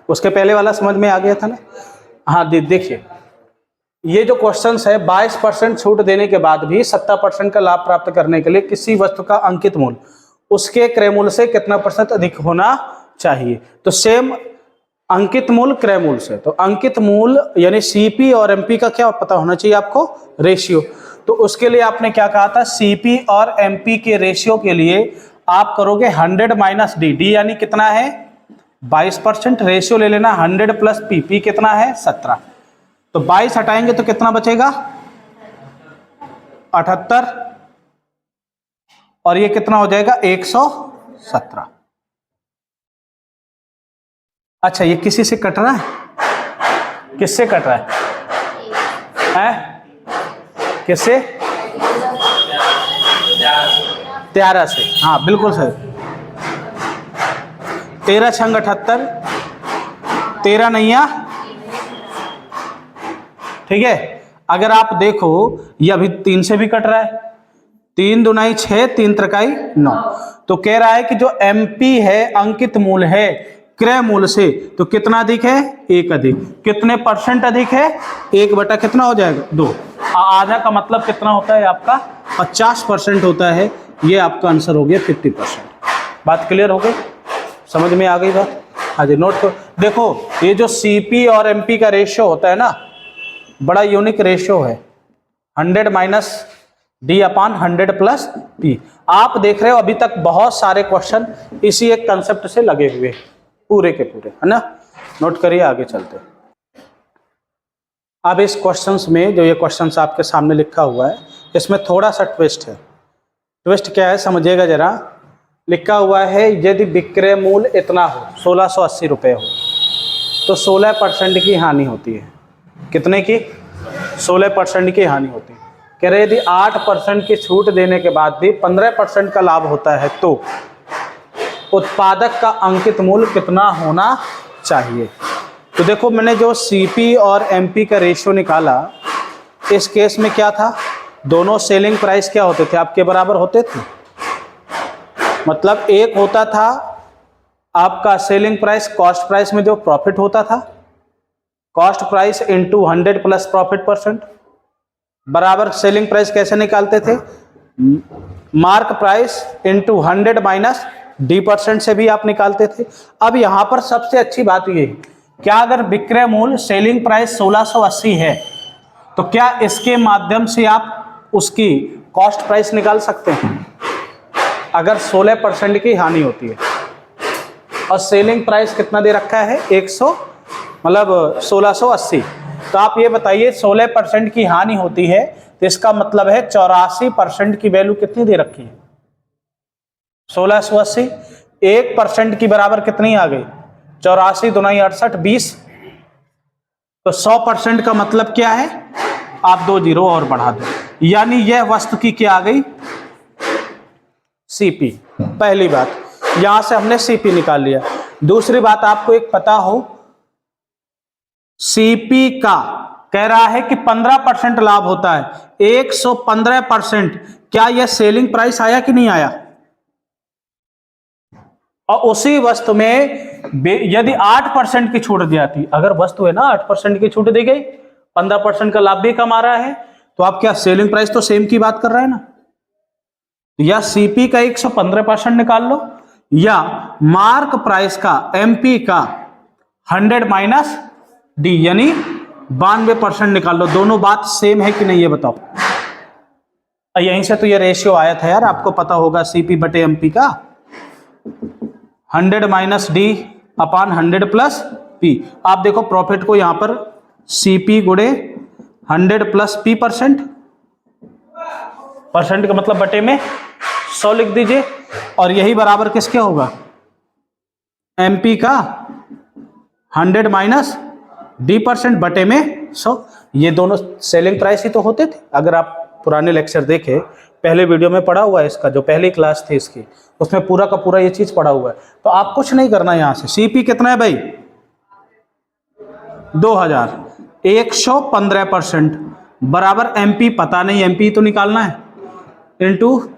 उसके पहले वाला समझ में आ गया था ना। हाँ देखिए, ये जो क्वेश्चन है 22% छूट देने के बाद भी 70% का लाभ प्राप्त करने के लिए किसी वस्तु का अंकित मूल्य उसके क्रय मूल्य से कितना % अधिक होना चाहिए। तो सेम अंकित मूल्य क्रय मूल्य से, तो अंकित मूल्य यानी सीपी और एमपी का क्या पता होना चाहिए आपको, रेशियो। तो उसके लिए आपने क्या कहा था, सीपी और एमपी के रेशियो के लिए आप करोगे 100 माइनस डी, डी यानी कितना है 22%, रेशियो ले लेना 100 प्लस पी, पी कितना है 17, तो 22 हटाएंगे तो कितना बचेगा 78, और ये कितना हो जाएगा 117। अच्छा ये किसी से कट रहा है, किससे कट रहा है? किससे? 13 से, हाँ बिल्कुल सही। 13 छंग 78, 13 नैया, ठीक है। अगर आप देखो ये अभी 3 से भी कट रहा है, 3 दुनाई 6, 3 त्रिकाई 9, तो कह रहा है कि जो एमपी है अंकित मूल्य है क्रय मूल्य से, तो कितना अधिक है 1 अधिक, कितने % अधिक है 1 बटा कितना हो जाएगा 2, आधा का मतलब कितना होता है आपका 50% होता है। ये आपका आंसर हो गया 50%। बात क्लियर हो गई, समझ में आ गई बात? हाँ जी, नोट करो। देखो ये जो सीपी और एमपी का रेशियो होता है ना, बड़ा यूनिक रेशियो है, 100 माइनस डी अपान 100 प्लस पी। आप देख रहे हो अभी तक बहुत सारे क्वेश्चन इसी एक कंसेप्ट से लगे हुए पूरे के पूरे, है ना। नोट करिए, आगे चलते हैं। अब इस क्वेश्चंस में जो ये क्वेश्चंस आपके सामने लिखा हुआ है, इसमें थोड़ा सा ट्विस्ट है। ट्विस्ट क्या है समझिएगा जरा। लिखा हुआ है यदि विक्रय मूल्य इतना हो 1680 रुपये हो तो 16% की हानि होती है। कितने की? 16% की हानि होती है। कह रहे यदि 8% की छूट देने के बाद भी 15% का लाभ होता है तो उत्पादक का अंकित मूल्य कितना होना चाहिए। तो देखो मैंने जो सीपी और एमपी का रेशियो निकाला, इस केस में क्या था, दोनों सेलिंग प्राइस क्या होते थे आपके बराबर होते थे। मतलब एक होता था आपका सेलिंग प्राइस कॉस्ट प्राइस में जो प्रॉफिट होता था, cost price into 100 plus profit % बराबर सेलिंग प्राइस कैसे निकालते थे, mark price into 100 minus D% से भी आप निकालते थे। अब यहां पर सबसे अच्छी बात ये है, क्या अगर विक्रय मूल्य सेलिंग प्राइस 1680 है तो क्या इसके माध्यम से आप उसकी कॉस्ट प्राइस निकाल सकते हैं अगर 16% की हानि होती है, और सेलिंग प्राइस कितना दे रखा है 1680। तो आप ये बताइए 16% की हानि होती है तो इसका मतलब है 84% की वैल्यू कितनी दे रखी है 1680, 1% की बराबर कितनी आ गई 84 दुनाई 68 20, तो 100% का मतलब क्या है, आप 2 जीरो और बढ़ा दो, यानी यह वस्तु की क्या आ गई सीपी। पहली बात, यहां से हमने सीपी निकाल लिया। दूसरी बात, आपको एक पता हो सीपी का कह रहा है कि 15% लाभ होता है, 115%, क्या यह सेलिंग प्राइस आया कि नहीं आया। और उसी वस्तु में यदि 8% की छूट दी जाती, अगर वस्तु है ना 8% की छूट दी गई, 15% का लाभ भी कमा रहा है, तो आप क्या सेलिंग प्राइस तो सेम की बात कर रहे हैं ना। या सीपी का 115% निकाल लो, या मार्क प्राइस का एमपी का 100 माइनस डी यानी 92% निकाल लो। दोनों बात सेम है कि नहीं ये बताओ। यहीं से तो ये रेशियो आया था यार, आपको पता होगा सीपी बटे एमपी का 100 माइनस डी अपान 100 प्लस पी। आप देखो प्रॉफिट को यहां पर सीपी गुणे 100 प्लस पी %, % का मतलब बटे में 100 लिख दीजिए, और यही बराबर किसके होगा एमपी का 100 माइनस D% बटे में 100। ये दोनों सेलिंग प्राइस ही तो होते थे। अगर आप पुराने लेक्चर देखें, पहले वीडियो में पढ़ा हुआ है इसका, जो पहली क्लास थी इसकी, उसमें पूरा का पूरा ये चीज पढ़ा हुआ है। तो आप कुछ नहीं करना यहां से, सीपी कितना है भाई 2000, 115% बराबर एमपी पता नहीं, एमपी तो निकालना है, इनटू।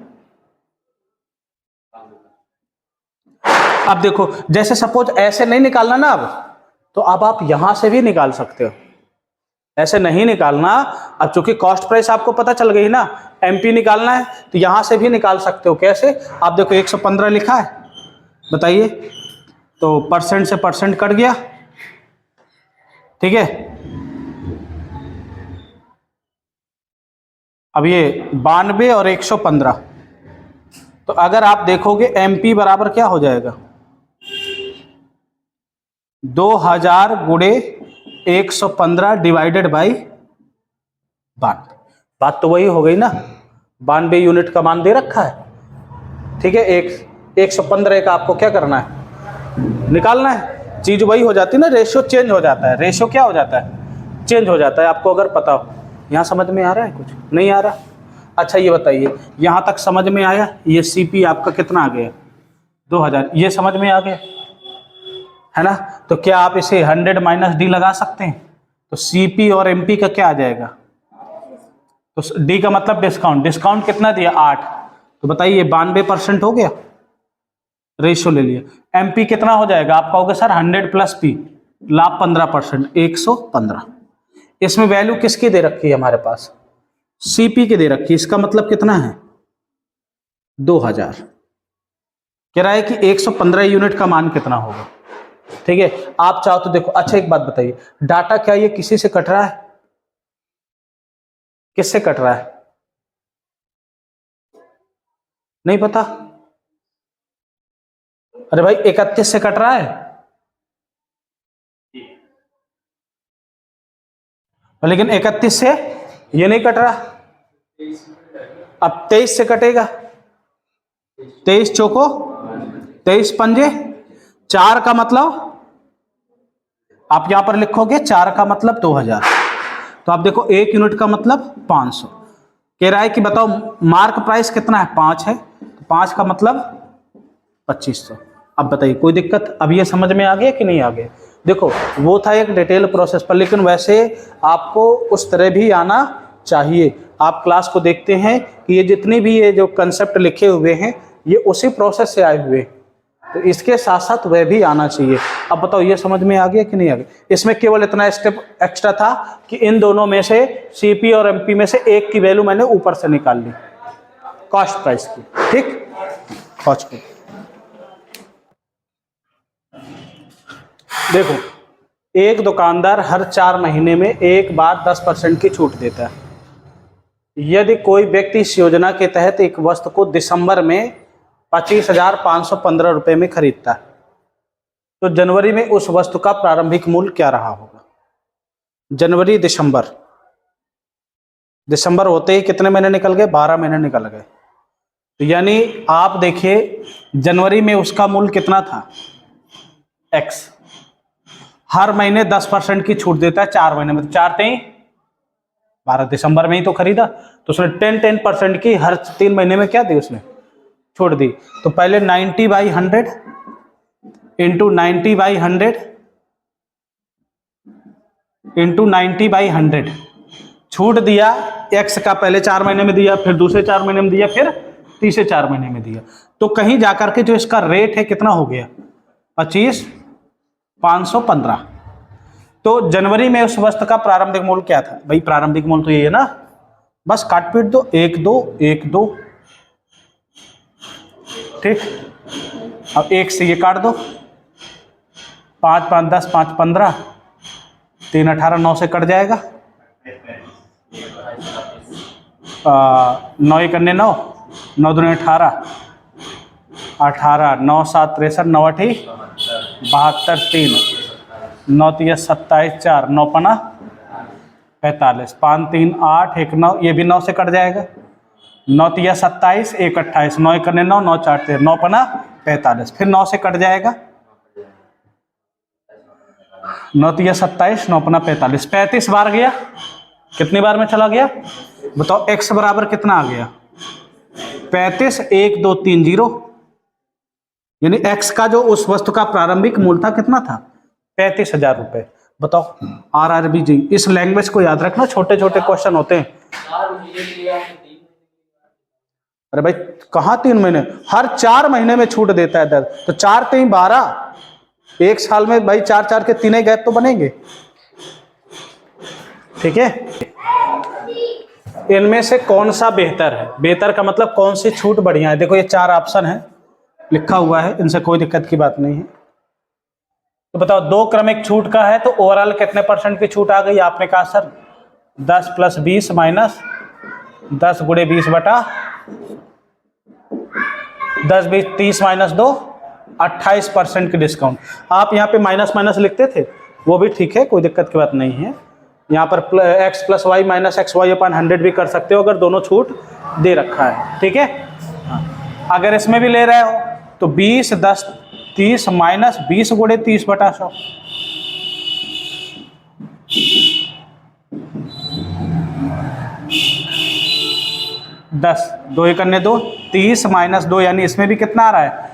अब देखो जैसे सपोज ऐसे नहीं निकालना ना, अब तो अब आप यहां से भी निकाल सकते हो, ऐसे नहीं निकालना। अब चूंकि कॉस्ट प्राइस आपको पता चल गई ना, एमपी निकालना है तो यहां से भी निकाल सकते हो। कैसे? आप देखो 115 लिखा है, बताइए, तो परसेंट से परसेंट कट गया, ठीक है। अब ये 92 और 115, तो अगर आप देखोगे एमपी बराबर क्या हो जाएगा, 2000 गुणे 115 डिवाइडेड बाई 92। बात तो वही हो गई ना, 92 यूनिट का मान दे रखा है, ठीक है। 115 का आपको क्या करना है, निकालना है। चीज वही हो जाती है ना, रेशियो चेंज हो जाता है। रेशियो क्या हो जाता है, चेंज हो जाता है, आपको अगर पता हो। यहाँ समझ में आ रहा है, कुछ नहीं आ रहा? अच्छा ये बताइए, यहाँ तक समझ में आया? ये सीपी आपका कितना आ गया, 2000, ये समझ में आ गया है ना। तो क्या आप इसे 100 माइनस डी लगा सकते हैं? तो सीपी और एमपी का क्या आ जाएगा, तो डी का मतलब डिस्काउंट, डिस्काउंट कितना दिया, 8, तो बताइए 92% हो गया, रेशियो ले लिया। एमपी कितना हो जाएगा, आप कहोगे सर 100 प्लस पी, लाभ 15%, 115। इसमें वैल्यू किसकी दे रखी है हमारे पास, सीपी की दे रखी है। इसका मतलब कितना है, 2000। कह रहा है कि 115 यूनिट का मान कितना होगा, ठीक है। आप चाहो तो देखो। अच्छा एक बात बताइए, डाटा क्या ये किसी से कट रहा है, किससे कट रहा है, नहीं पता? अरे भाई 31 से कट रहा है, लेकिन 31 से ये नहीं कट रहा। अब 23 से कटेगा, 23 चौको 23 पंजे 4 का मतलब, आप यहां पर लिखोगे 4 का मतलब 2000, तो आप देखो 1 यूनिट का मतलब 500। कह रहा है कि बताओ मार्क प्राइस कितना है, 5 है, तो 5 का मतलब 2500। अब बताइए कोई दिक्कत, अब ये समझ में आ गया कि नहीं आ गया? देखो वो था एक डिटेल प्रोसेस पर, लेकिन वैसे आपको उस तरह भी आना चाहिए। आप क्लास को देखते हैं कि ये जितनी भी ये जो कंसेप्ट लिखे हुए हैं ये उसी प्रोसेस से आए हुए हैं, तो इसके साथ साथ वह भी आना चाहिए। अब बताओ ये समझ में आ गया कि नहीं आ गया? इसमें केवल इतना स्टेप एक्स्ट्रा था कि इन दोनों में से सीपी और एमपी में से एक की वैल्यू मैंने ऊपर से निकाल ली, कॉस्ट प्राइस की, ठीक। कॉस्ट की देखो, एक दुकानदार हर 4 महीने में एक बार 10% की छूट देता है। यदि कोई व्यक्ति इस योजना के तहत एक वस्तु को दिसंबर में 25,515 रुपए में खरीदता है, तो जनवरी में उस वस्तु का प्रारंभिक मूल्य क्या रहा होगा? जनवरी दिसंबर, दिसंबर होते ही कितने महीने निकल गए, 12 महीने निकल गए। तो यानी आप देखिए जनवरी में उसका मूल्य कितना था, एक्स। हर महीने 10% की छूट देता है 4 महीने में, तो 4 3 12, दिसंबर में ही तो खरीदा, तो उसने 10% की हर 3 महीने में क्या दी, उसने छोड़ दी। तो पहले 90/100 इंटू 90/100 इंटू 90/100 छूट दिया एक्स का, पहले 4 महीने में दिया, फिर दूसरे 4 महीने में दिया, फिर तीसरे 4 महीने में दिया। तो कहीं जाकर के जो इसका रेट है कितना हो गया, 25,515। तो जनवरी में उस वस्तु का प्रारंभिक मूल्य क्या था, भाई प्रारंभिक मूल्य तो ये है ना, बस काट पीट दो, 1 2 1 2, ठीक। अब 1 से ये काट दो, 5 5 10 5 15, 3 18, 9 से कट जाएगा, 9 1 9, 9 2 18, 18 9 7 63, 9 8 72, 3 9 3 27 4 9 5 45, 5 3 8 1 9, ये भी 9 से कट जाएगा, 9 3 27 1 28, 9 1 9, 9 4 13, 9 5 45, फिर 9 से कट जाएगा, 9 3 27 9 5 45, 35 बार गया। कितनी बार में चला गया बताओ? x बराबर कितना आ गया, 35 1 2 3 0, यानी x का जो उस वस्तु का प्रारंभिक मूल्य था कितना था, 35,000 रुपए। बताओ आरआरबी जी, इस लैंग्वेज को याद रखना, छोटे छोटे क्वेश्चन होते हैं। अरे भाई कहाँ 3 महीने, हर 4 महीने में छूट देता है दर, तो 4 3 12, एक साल में भाई 4-4 के 3 गैप तो बनेंगे। ठीक है, इनमें से कौन सा बेहतर है? बेहतर का मतलब कौन सी छूट बढ़िया है? देखो ये 4 ऑप्शन है, लिखा हुआ है, इनसे कोई दिक्कत की बात नहीं है। तो बताओ 2 क्रमिक छूट का है तो ओवरऑल कितने % की छूट आ गई? आपने कहा सर 10 + 20 माइनस 10 × 20 बटा 10 20 30 माइनस 2 28% की डिस्काउंट। आप यहाँ पे माइनस माइनस लिखते थे, वो भी ठीक है, कोई दिक्कत की बात नहीं है। यहाँ पर x + y माइनस XY/100 भी कर सकते हो अगर दोनों छूट दे रखा है। ठीक है, अगर इसमें भी ले रहे हो तो 20 10 30 माइनस 20 × 30 बटा 100। 10 2 1 2 30 माइनस 2 यानी इसमें भी कितना आ रहा है?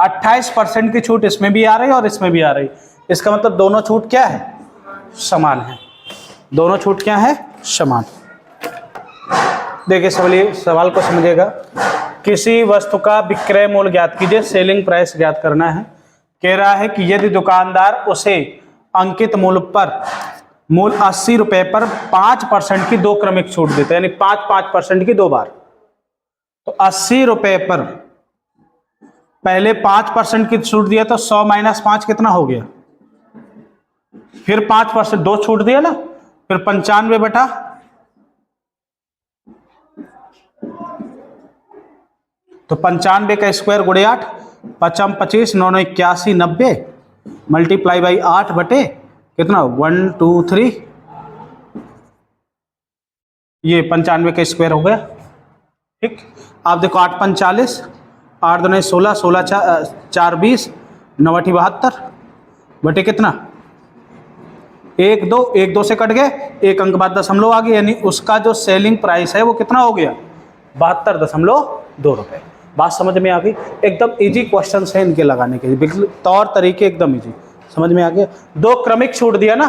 28% की छूट इसमें भी आ रही है और इसमें भी आ रही है। इसका मतलब दोनों छूट क्या है? समान है। दोनों छूट क्या है? समान। देखिए सवाल को समझिएगा। किसी वस्तु का विक्रय मूल्य ज्ञात कीजिए, सेलिंग प्राइस ज्ञात करना है। कह रहा है कि यदि दुकानदार उसे अंकित मूल्य पर मूल्य 80 रुपए पर 5% की 2 क्रमिक छूट देते हैं, यानी 5% की 2 बार। तो 80 रुपए पर पहले 5% की छूट दिया तो 100 - 5 कितना हो गया? फिर 5% 2 छूट दिया ना, फिर 95 बटा तो 95 का स्क्वायर × 8 55 25 9 9 81 90 मल्टीप्लाई बाई 8 बटे कितना 1 2 3 ये 95 का स्क्वायर हो गया। ठीक, आप देखो 8 × 5 = 40 8 2 16 16 4 20 9 8 72 बटे कितना 1 2 1 2 से कट गए, एक अंक बाद दशमलव आ गया, यानी उसका जो सेलिंग प्राइस है वो कितना हो गया? 72.2 रुपए। बात समझ में आ गई? एकदम इजी क्वेश्चन है इनके लगाने के लिए, बिल्कुल तौर तरीके एकदम इजी। समझ में आ गया? 2 क्रमिक छूट दिया ना,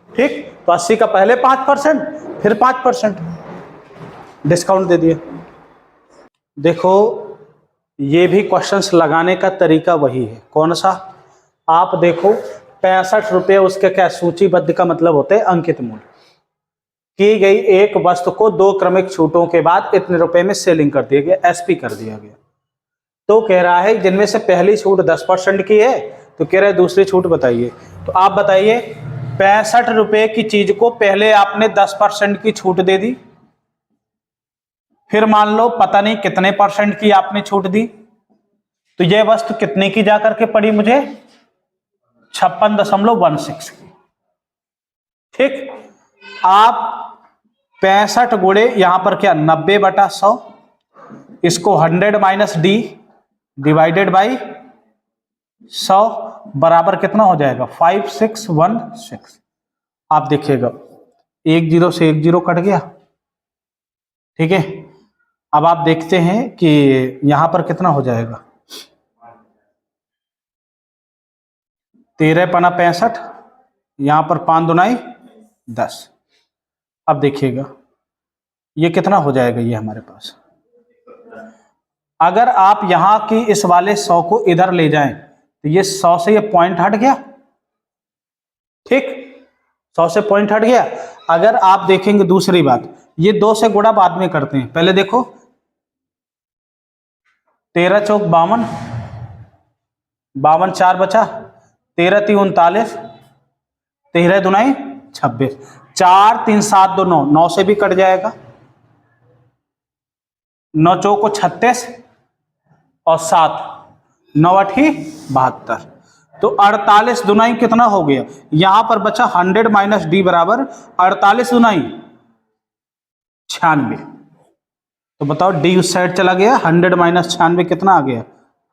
ठीक, तो 80 का पहले 5% फिर 5% डिस्काउंट दे दिया। देखो ये भी क्वेश्चंस लगाने का तरीका वही है। कौन सा? आप देखो 65 रुपये उसके क्या सूचीबद्ध का मतलब होता है अंकित मूल्य। की गई एक वस्तु को 2 क्रमिक छूटों के बाद इतने रुपए में सेलिंग कर दिया गया, एसपी कर दिया गया। तो कह रहा है जिनमें से पहली छूट 10% की है, तो कह रहा है दूसरी छूट बताइए। तो आप बताइए 65 रुपए की चीज को पहले आपने 10% की छूट दे दी, फिर मान लो पता नहीं कितने % की आपने छूट दी, तो यह वस्तु कितने की जाकर के पड़ी मुझे? 56.16 की। ठीक, आप 65 गुणे यहां पर क्या 90/100, इसको 100 - d डिवाइडेड बाई 100 बराबर कितना हो जाएगा? 5616। आप देखिएगा 1 0 से 1 0 कट गया। ठीक है, अब आप देखते हैं कि यहां पर कितना हो जाएगा? 13 पना 65, यहां पर 5 दूनाई 10। अब देखिएगा ये कितना हो जाएगा? ये हमारे पास अगर आप यहां की इस वाले 100 को इधर ले जाएं तो ये 100 से ये पॉइंट हट गया। ठीक, 100 से पॉइंट हट गया। अगर आप देखेंगे दूसरी बात, ये 2 से गुणा बाद में करते हैं। पहले देखो 13 चौक 52, 52 4 बचा, 13 3 39, 13 दूनाई 26, 4 3 7 2 9, 9 से भी कट जाएगा, 9 चौको 36 और 7 9 8 72, तो 48 दूनाई कितना हो गया? यहां पर बचा 100 - d बराबर 48 दूनाई 96। तो बताओ d उस साइड चला गया, 100 - 96 कितना आ गया?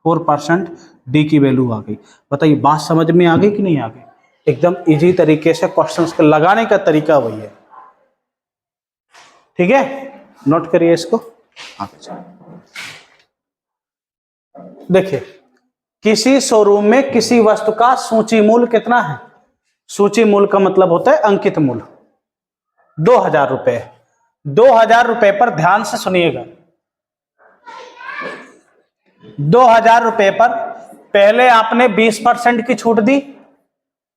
4% d की वैल्यू आ गई। बताइए बात समझ में आ गई कि नहीं आ गई? एकदम इजी तरीके से क्वेश्चंस को लगाने का तरीका वही है। ठीक है, नोट करिए इसको। अच्छा देखिए, किसी शोरूम में किसी वस्तु का सूची मूल्य कितना है? सूची मूल्य का मतलब होता है अंकित मूल्य 2000 रुपए। 2000 रुपए पर ध्यान से सुनिएगा, 2000 रुपए पर पहले आपने 20% की छूट दी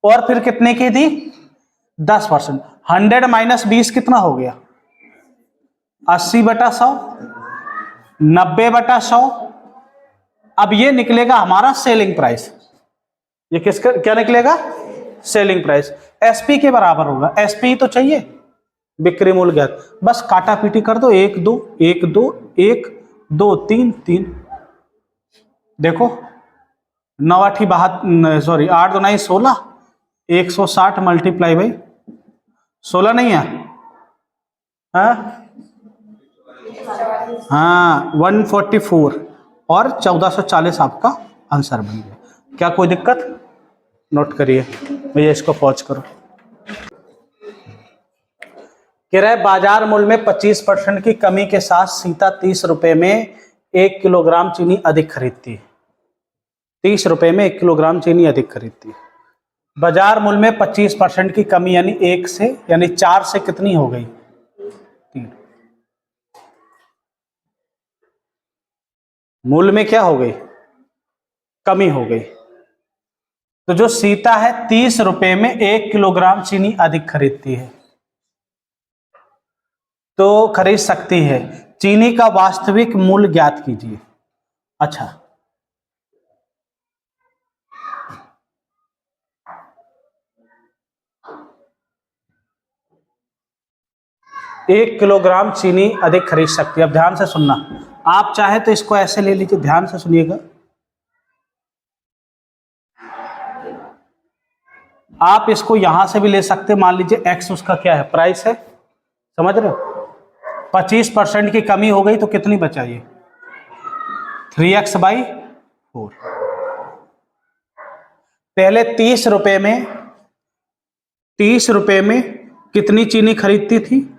और फिर कितने की दी? 10%। 100 माइनस 20 कितना हो गया? 80/100, 90/100। अब ये निकलेगा हमारा सेलिंग प्राइस। ये किसका क्या निकलेगा? Selling price. एसपी के बराबर होगा। एसपी तो चाहिए, बिक्री मूल्य ज्ञात। बस काटा पीटी कर दो, 1 2 1 2 1 2 3 3। देखो 9 8 सॉरी 8 2 9 16, 160 मल्टीप्लाई बाई 16 नहीं है? हाँ 144 और 1440 आपका आंसर बन गया। क्या कोई दिक्कत? नोट करिए भैया, इसको पॉज करो। कह रहा है बाजार मूल्य में 25% की कमी के साथ सीता 30 रुपए में 1 किलोग्राम चीनी अधिक खरीदती है। 30 रुपए में 1 किलोग्राम चीनी अधिक खरीदती है। बाजार मूल्य में 25% की कमी यानी 1 से यानी 4 से कितनी हो गई? 3। मूल्य में क्या हो गई? कमी हो गई। तो जो सीता है 30 रुपए में 1 किलोग्राम चीनी अधिक खरीदती है, तो खरीद सकती है। चीनी का वास्तविक मूल्य ज्ञात कीजिए। अच्छा, एक किलोग्राम चीनी अधिक खरीद सकती है। अब ध्यान से सुनना, आप चाहे तो इसको ऐसे ले लीजिए, ध्यान से सुनिएगा। आप इसको यहां से भी ले सकते, मान लीजिए एक्स उसका क्या है? प्राइस है, समझ रहे हो? 25% की कमी हो गई तो कितनी बचाइए? 3x/4। पहले 30 रुपए में कितनी चीनी खरीदती थी?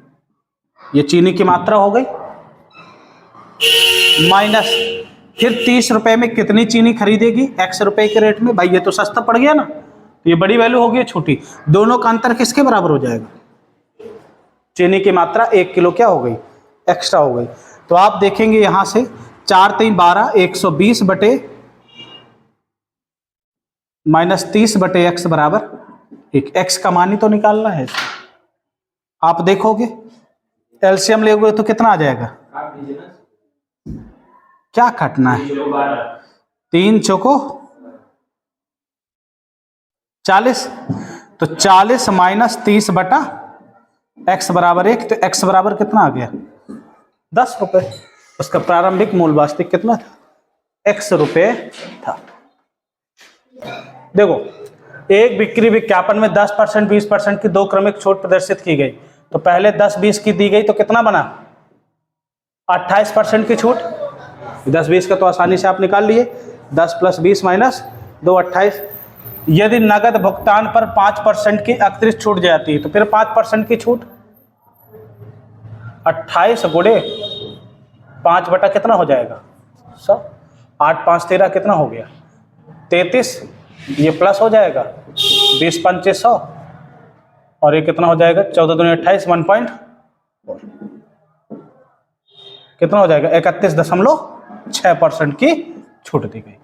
ये चीनी की मात्रा हो गई, माइनस फिर 30 रुपए में कितनी चीनी खरीदेगी x रुपए के रेट में? भाई ये तो सस्ता पड़ गया ना, ये बड़ी वैल्यू होगी, छोटी। दोनों का अंतर किसके बराबर हो जाएगा? चीनी की मात्रा 1 किलो क्या हो गई? एक्स्ट्रा हो गई। तो आप देखेंगे यहां से 4 3 12, 120 बटे माइनस 30/x बराबर 1। x का मान ही तो निकालना है। आप देखोगे एलसीएम लेगे तो कितना आ जाएगा? क्या काटना है? 3 चौको 40, तो 40 माइनस 30/x बराबर 1। तो x बराबर कितना आ गया? 10 रुपए। उसका प्रारंभिक मूल्य वास्तविक कितना था? x रुपए था। देखो, एक बिक्री विज्ञापन में 10%, 20% की 2 क्रमिक छूट प्रदर्शित की गई। तो पहले 10-20 की दी गई तो कितना बना? 28% की छूट। 10-20 का तो आसानी से आप निकाल लिए, 10 + 20 - 2 28। यदि नगद भुगतान पर 5% की अतिरिक्त छूट जाती है तो फिर 5% की छूट, 28 गुणे 5 बटा कितना हो जाएगा? 100। 8 5 13 कितना हो गया? 33। ये प्लस हो जाएगा, 20 पंचे 100 और ये कितना हो जाएगा? 14 दूनी 28, 1.4 कितना हो जाएगा? 31.6% की छूट दी गई।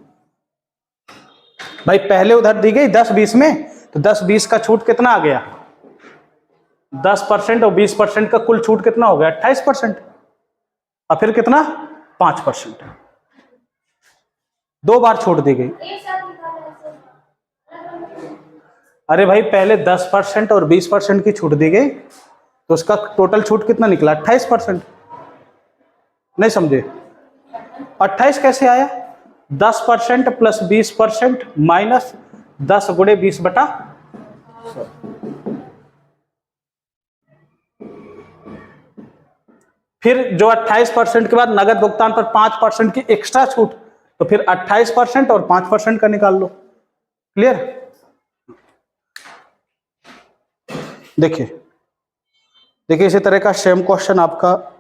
भाई पहले उधर दी गई 10-20 में, तो 10-20 का छूट कितना आ गया? 10% और 20% का कुल छूट कितना हो गया? 28%। और फिर कितना? 5%। 2 बार छूट दी गई। अरे भाई पहले 10% और 20% की छूट दी गई तो उसका टोटल छूट कितना निकला? 28%। नहीं समझे? 28 कैसे आया? 10% + 20% माइनस 10 गुणे 20/100। फिर जो 28% के बाद नगद भुगतान पर 5% की एक्स्ट्रा छूट, तो फिर 28% और 5% का निकाल लो। क्लियर? देखिए इसी तरह का सेम क्वेश्चन आपका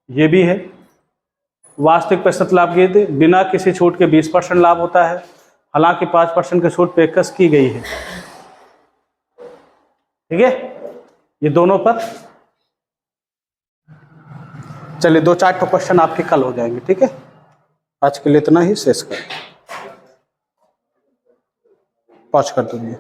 ये भी है। वास्तविक प्रतिशत लाभ की बिना किसी छूट के 20% लाभ होता है, हालांकि 5% की छूट पेशकश की गई है। ठीक है, ये दोनों पर। चलिए 2-4 क्वेश्चन आपके कल हो जाएंगे। ठीक है, आज के लिए इतना ही, शेष करें। पॉज कर दूंगी।